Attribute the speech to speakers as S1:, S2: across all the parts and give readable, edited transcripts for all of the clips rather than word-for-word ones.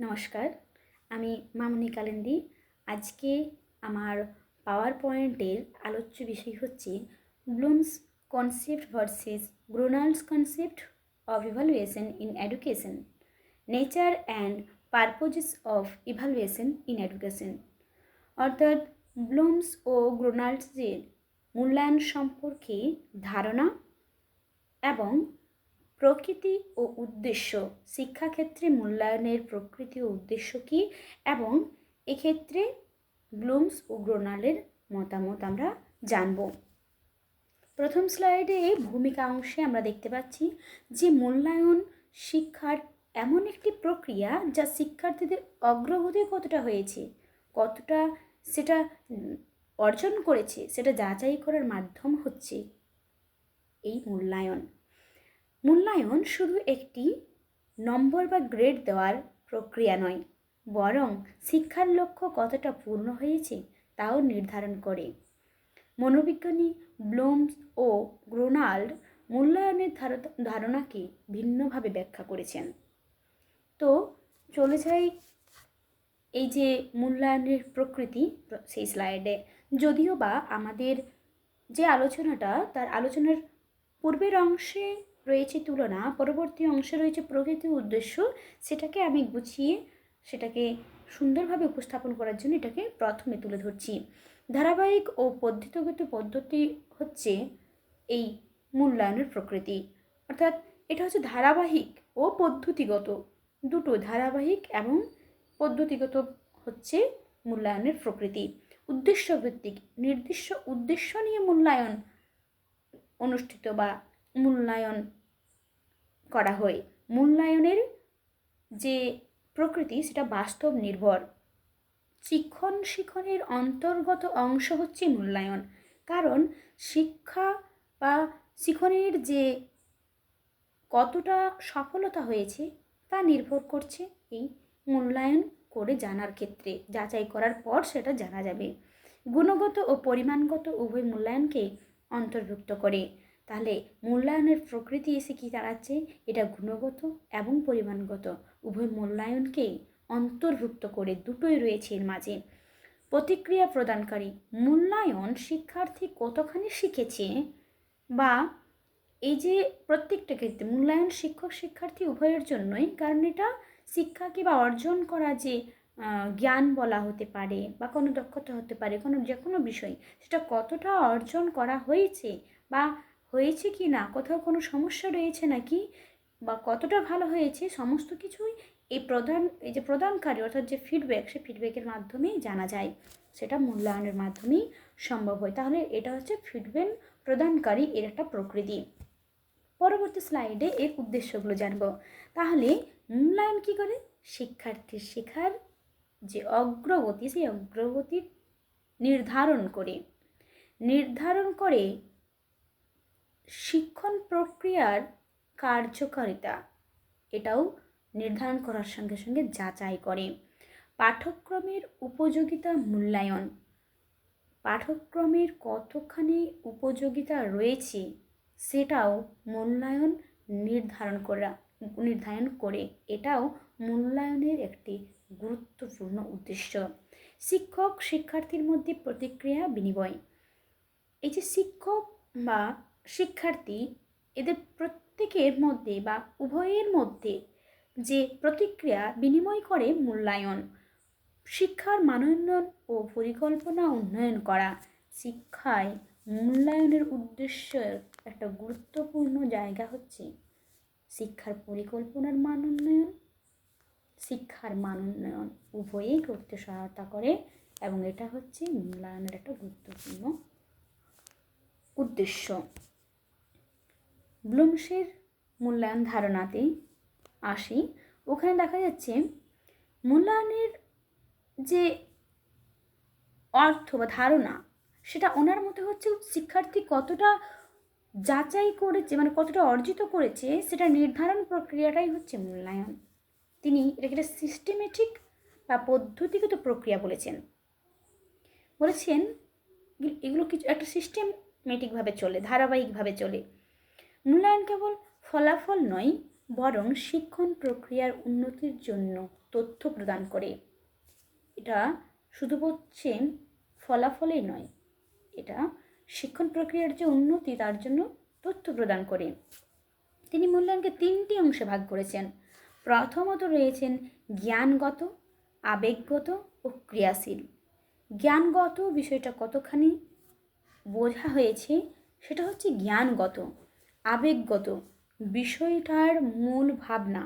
S1: নমস্কার, আমি মামনি কালিন্দী। আজকে আমার পাওয়ার পয়েন্টের আলোচ্য বিষয় হচ্ছে Bloom's concept versus Gronlund's concept of evaluation in education, nature and purposes of evaluation in education. অর্থাৎ ব্লুমস ও গ্রোনাল্ডসের মূল্যায়ন সম্পর্কে ধারণা এবং প্রকৃতি ও উদ্দেশ্য, শিক্ষাক্ষেত্রে মূল্যায়নের প্রকৃতি ও উদ্দেশ্য কী, এবং এক্ষেত্রে ব্লুমস ও গ্রোনালের মতামত আমরা জানব। প্রথম স্লাইডে ভূমিকা অংশে আমরা দেখতে পাচ্ছি যে মূল্যায়ন শিক্ষার এমন একটি প্রক্রিয়া যা শিক্ষার্থীদের অগ্রগতি কতটা হয়েছে, কতটা সেটা অর্জন করেছে, সেটা যাচাই করার মাধ্যম হচ্ছে এই মূল্যায়ন। মূল্যায়ন শুধু একটি নম্বর বা গ্রেড দেওয়ার প্রক্রিয়া নয়, বরং শিক্ষার লক্ষ্য কতটা পূর্ণ হয়েছে তাও নির্ধারণ করে। মনোবিজ্ঞানী ব্লুমস ও গ্রোনাল্ড মূল্যায়নের ধারণাকে ভিন্নভাবে ব্যাখ্যা করেছেন। তো চলে যাই এই যে মূল্যায়নের প্রকৃতি সেই স্লাইডে। যদিও বা আমাদের যে আলোচনাটা, তার আলোচনার পূর্বের অংশে রয়েছে তুলনা, পরবর্তী অংশে রয়েছে প্রকৃতি উদ্দেশ্য, সেটাকে আমি গুছিয়ে সেটাকে সুন্দরভাবে উপস্থাপন করার জন্য এটাকে প্রথমে তুলে ধরছি। ধারাবাহিক ও পদ্ধতিগত পদ্ধতি হচ্ছে এই মূল্যায়নের প্রকৃতি। অর্থাৎ এটা হচ্ছে ধারাবাহিক ও পদ্ধতিগত, দুটো, ধারাবাহিক এবং পদ্ধতিগত হচ্ছে মূল্যায়নের প্রকৃতি। উদ্দেশ্যভিত্তিক, নির্দিষ্ট উদ্দেশ্য নিয়ে মূল্যায়ন অনুষ্ঠিত বা মূল্যায়ন করা হয়। মূল্যায়নের যে প্রকৃতি সেটা বাস্তব নির্ভর। শিক্ষণের অন্তর্গত অংশ হচ্ছে মূল্যায়ন, কারণ শিক্ষা বা শিক্ষণের যে কতটা সফলতা হয়েছে তা নির্ভর করছে এই মূল্যায়ন করে জানার ক্ষেত্রে। যাচাই করার পর সেটা জানা যাবে। গুণগত ও পরিমাণগত উভয় মূল্যায়নকে অন্তর্ভুক্ত করে। তাহলে মূল্যায়নের প্রকৃতি এসে কি দাঁড়াচ্ছে, এটা গুণগত এবং পরিমাণগত উভয় মূল্যায়নকে অন্তর্ভুক্ত করে, দুটোই রয়েছে এর মাঝে। প্রতিক্রিয়া প্রদানকারী মূল্যায়ন শিক্ষার্থী কতখানি শিখেছে, বা এই যে প্রত্যেকটা ক্ষেত্রে মূল্যায়ন শিক্ষক শিক্ষার্থী উভয়ের জন্যই, কারণ এটা শিক্ষাকে বা অর্জন করা যে জ্ঞান বলা হতে পারে বা কোনো দক্ষতা হতে পারে, যে কোনো বিষয়, সেটা কতটা অর্জন করা হয়েছে বা হয়েছে কি না, কোথাও কোনো সমস্যা রয়েছে নাকি, বা কতটা ভালো হয়েছে, সমস্ত কিছুই এই যে প্রদানকারী অর্থাৎ যে ফিডব্যাক, সে ফিডব্যাকের মাধ্যমেই জানা যায়, সেটা মূল্যায়নের মাধ্যমেই সম্ভব হয়। তাহলে এটা হচ্ছে ফিডব্যাক প্রদানকারী এর একটা প্রকৃতি। পরবর্তী স্লাইডে এর উদ্দেশ্যগুলো জানব। তাহলে মূল্যায়ন কী করে? শিক্ষার্থীর শেখার যে অগ্রগতি, সেই অগ্রগতি নির্ধারণ করে শিক্ষণ প্রক্রিয়ার কার্যকারিতা, এটাও নির্ধারণ করার সঙ্গে সঙ্গে যাচাই করে। পাঠ্যক্রমের উপযোগিতা মূল্যায়ন, পাঠ্যক্রমের কতখানি উপযোগিতা রয়েছে সেটাও মূল্যায়ন নির্ধারণ করে, এটাও মূল্যায়নের একটি গুরুত্বপূর্ণ উদ্দেশ্য। শিক্ষক শিক্ষার্থীর মধ্যে প্রতিক্রিয়া বিনিময়, এই যে শিক্ষক বা শিক্ষার্থী, এদের প্রত্যেকের মধ্যে বা উভয়ের মধ্যে যে প্রতিক্রিয়া বিনিময় করে মূল্যায়ন। শিক্ষার মানোন্নয়ন ও পরিকল্পনা উন্নয়ন করা, শিক্ষায় মূল্যায়নের উদ্দেশ্যের একটা গুরুত্বপূর্ণ জায়গা হচ্ছে শিক্ষার পরিকল্পনার মান উন্নয়ন, শিক্ষার মান উন্নয়ন উভয়েই করতে সহায়তা করে, এবং এটা হচ্ছে মূল্যায়নের একটা গুরুত্বপূর্ণ উদ্দেশ্য। ব্লুমসের মূল্যায়ন ধারণাতে আসি। ওখানে দেখা যাচ্ছে মূল্যায়নের যে অর্থ বা ধারণা, সেটা ওনার মতে হচ্ছে শিক্ষার্থী কতটা যাচাই করেছে, মানে কতটা অর্জিত করেছে, সেটা নির্ধারণ প্রক্রিয়াটাই হচ্ছে মূল্যায়ন। তিনি এটাকে একটা সিস্টেমেটিক বা পদ্ধতিগত প্রক্রিয়া বলেছেন। এগুলো কিছু একটা সিস্টেমেটিকভাবে চলে, ধারাবাহিকভাবে চলে। মূল্যায়ন কেবল ফলাফল নয়, বরং শিক্ষণ প্রক্রিয়ার উন্নতির জন্য তথ্য প্রদান করে। এটা শুধু হচ্ছে ফলাফলেই নয়, এটা শিক্ষণ প্রক্রিয়ার যে উন্নতি তার জন্য তথ্য প্রদান করে। তিনি মূল্যায়নকে 3টি অংশে ভাগ করেছেন। প্রথমত রয়েছেন জ্ঞানগত, আবেগগত ও ক্রিয়াশীল। জ্ঞানগত বিষয়টা কতখানি বোঝা হয়েছে সেটা হচ্ছে জ্ঞানগত। আবেগগত বিষয়টার মূল ভাবনা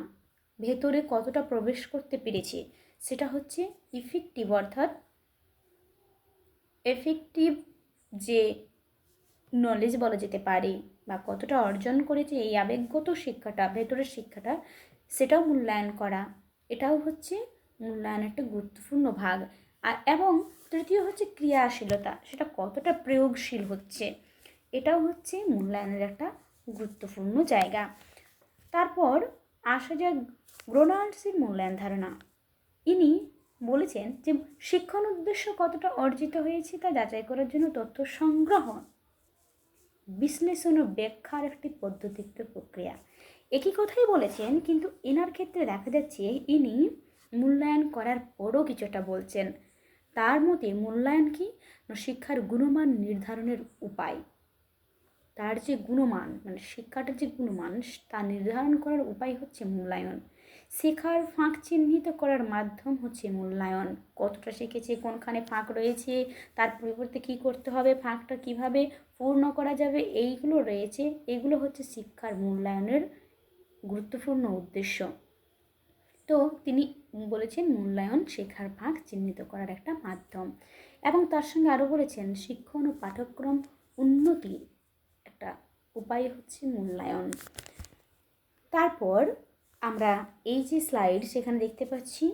S1: ভেতরে কতটা প্রবেশ করতে পেরেছে সেটা হচ্ছে ইফেক্টিভ, অর্থাৎ এফেক্টিভ যে নলেজ বলা যেতে পারে বা কতটা অর্জন করেছে এই আবেগগত শিক্ষাটা, ভেতরের শিক্ষাটা, সেটাও মূল্যায়ন করা। এটাও হচ্ছে মূল্যায়নের একটা গুরুত্বপূর্ণ ভাগ। এবং তৃতীয় হচ্ছে ক্রিয়াশীলতা, সেটা কতটা প্রয়োগশীল হচ্ছে, এটাও হচ্ছে মূল্যায়নের একটা গুরুত্বপূর্ণ জায়গা। তারপর আসা যাক গ্রোনাল্ডসের মূল্যায়ন ধারণা। ইনি বলেছেন যে শিক্ষণ উদ্দেশ্য কতটা অর্জিত হয়েছে তা যাচাই করার জন্য তথ্য সংগ্রহ, বিশ্লেষণ ও ব্যাখ্যার একটি পদ্ধতিগত প্রক্রিয়া। একই কথাই বলেছেন, কিন্তু এনার ক্ষেত্রে দেখা যাচ্ছে ইনি মূল্যায়ন করার পরও কিছুটা বলছেন। তার মতে মূল্যায়ন কি, শিক্ষার গুণমান নির্ধারণের উপায়। তার যে গুণমান, মানে শিক্ষাটার যে গুণমান তা নির্ধারণ করার উপায় হচ্ছে মূল্যায়ন। শেখার ফাঁক চিহ্নিত করার মাধ্যম হচ্ছে মূল্যায়ন। কতটা শিখেছে, কোনখানে ফাঁক রয়েছে, তার পরিবর্তে কী করতে হবে, ফাঁকটা কিভাবে পূর্ণ করা যাবে, এইগুলো রয়েছে। এগুলো হচ্ছে শিক্ষার মূল্যায়নের গুরুত্বপূর্ণ উদ্দেশ্য। তো তিনি বলেছেন মূল্যায়ন শেখার ফাঁক চিহ্নিত করার একটা মাধ্যম, এবং তার সঙ্গে আরও বলেছেন শিক্ষণ ও পাঠ্যক্রম উন্নতির একটা উপায় হচ্ছে মূল্যায়ন। তারপর আমরা এই যে স্লাইড সেখানে দেখতে পাচ্ছি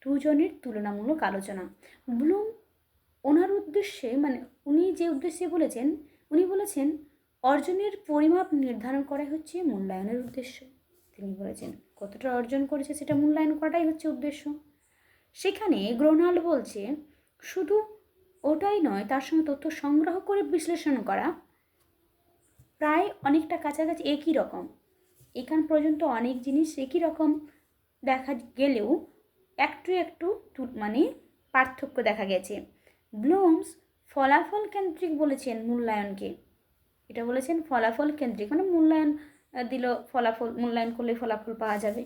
S1: দুজনের তুলনামূলক আলোচনা। ব্লুম ওনার উদ্দেশ্যে, মানে উনি যে উদ্দেশ্যে বলেছেন, উনি বলেছেন অর্জনের পরিমাপ নির্ধারণ করাই হচ্ছে মূল্যায়নের উদ্দেশ্য। তিনি বলেছেন কতটা অর্জন করেছে সেটা মূল্যায়ন করাটাই হচ্ছে উদ্দেশ্য। সেখানে গ্রোনাল্ড বলছে শুধু ওটাই নয়, তার সঙ্গে তথ্য সংগ্রহ করে বিশ্লেষণ করা প্রায় অনেকটা কাছাকাছি একই রকম। এখান পর্যন্ত অনেক জিনিস একই রকম দেখা গেলেও একটু একটু মানে পার্থক্য দেখা গেছে। ব্লুমস ফলাফল কেন্দ্রিক বলেছেন মূল্যায়নকে। এটা বলেছেন ফলাফল কেন্দ্রিক, মানে মূল্যায়ন দিল, ফলাফল মূল্যায়ন করলে ফলাফল পাওয়া যাবে।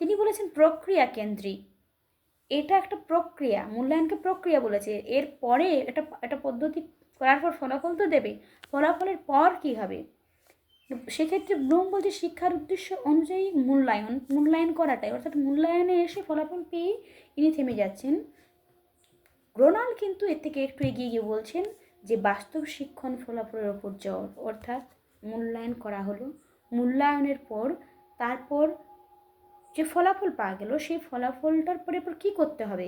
S1: তিনি বলেছেন প্রক্রিয়া কেন্দ্রিক, এটা একটা প্রক্রিয়া, মূল্যায়নকে প্রক্রিয়া বলেছে। এর পরে এটা পদ্ধতি করার পর ফলাফল তো দেবে, ফলাফলের পর কী হবে। সেক্ষেত্রে ব্লুম বলছে শিক্ষার উদ্দেশ্য অনুযায়ী মূল্যায়ন করাটাই, অর্থাৎ মূল্যায়নে এসে ফলাফল পেয়ে ইনি থেমে যাচ্ছেন। গ্রোনাল্ড কিন্তু এর থেকে একটু এগিয়ে গিয়ে বলছেন যে বাস্তব শিক্ষণ ফলাফলের ওপর জোর, অর্থাৎ মূল্যায়ন করা হলো, মূল্যায়নের পর তারপর যে ফলাফল পাওয়া গেল সেই ফলাফলটার পরে কী করতে হবে,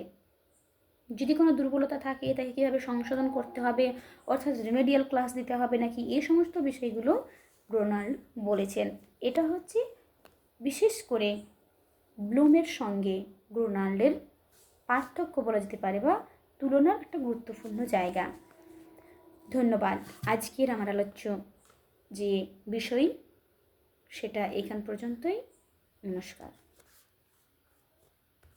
S1: যদি কোনো দুর্বলতা থাকে তাকে কীভাবে সংশোধন করতে হবে, অর্থাৎ রিমেডিয়াল ক্লাস দিতে হবে নাকি, এই সমস্ত বিষয়গুলো গ্রোনাল্ড বলেছেন। এটা হচ্ছে বিশেষ করে ব্লুমের সঙ্গে গ্রোনাল্ডের পার্থক্য বলা যেতে পারে বা তুলনার একটা গুরুত্বপূর্ণ জায়গা। ধন্যবাদ। আজকের আমার আলোচ্য যে বিষয় সেটা এখান পর্যন্তই। নমস্কার।